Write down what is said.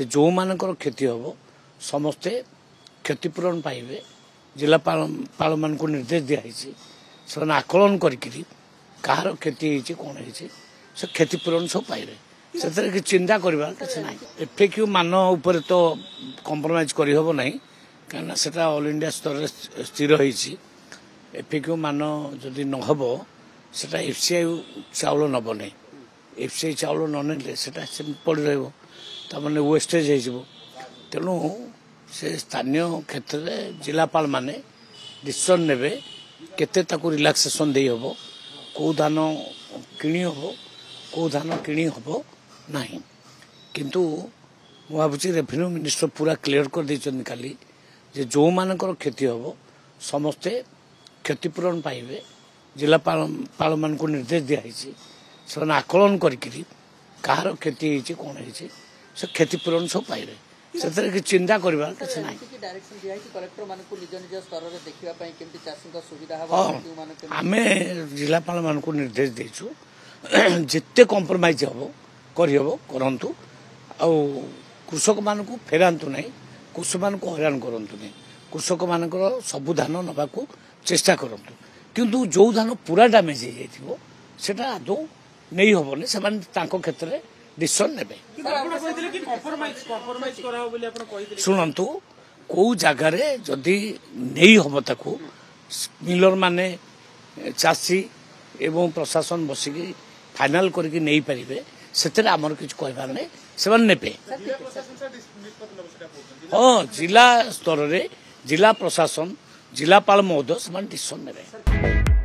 जो मानकर क्षति हम समस्ते क्षतिपूरण पाइबे जिलापाल मान को निर्देश दिखाई से आकलन करी कहार क्षति होती कौन हो से क्षतिपूरण सब पाइबे से चिंता करवा किसी ना एफएक्यू मान उपर तो कंप्रोमाइज करहब ना कहीं से ऑल इंडिया स्तर स्थिर होती एफएक्यू मान जदि नहब से एफसीआई चाउल नब नहीं एफसीआई चाउल नने से पड़ रहा वेस्टेज हो तेणु से स्थानीय क्षेत्र में जिलापाल माने डिसीजन नेबे केते ताकू रिलैक्सेशन दे हबो को धान किणी हबो को धान किणी हबो नहीं किंतु मु भाबुची रेवेन्यू मिनिस्टर पूरा क्लियर कर देछन खाली जे जो मानकर क्षति हबो समस्ते क्षतिपूरण पाइबे जिलापाल मान को निर्देश दिखाई से आकलन करी कहार क्षति होती कौन हो से क्षतिपूरण सब पाइबे से चिंता करवा किसी ना आम जिलापाल मान को निर्देश देचु जिते कंप्रोमाइज हम करतु कृषक मान को फेरातु ना कृषक मान को हैरान करूँ कृषक मान सबू धान नवा चेष्टा करूँ किंतु जो धान पूरा डैमेज हो जाता आदौ नहीं हेनी से क्षेत्र में डिसीजन ने शुणु कौ जगार जदि नहीं हम ताकू मिलर माने चाषी एवं प्रशासन बसिकी फाइनाल करके नहीं पारे से आमर किसी कहबार नहीं से ने हाँ जिला स्तर में जिला प्रशासन जिलापाल महोदय से डिसीजन ने।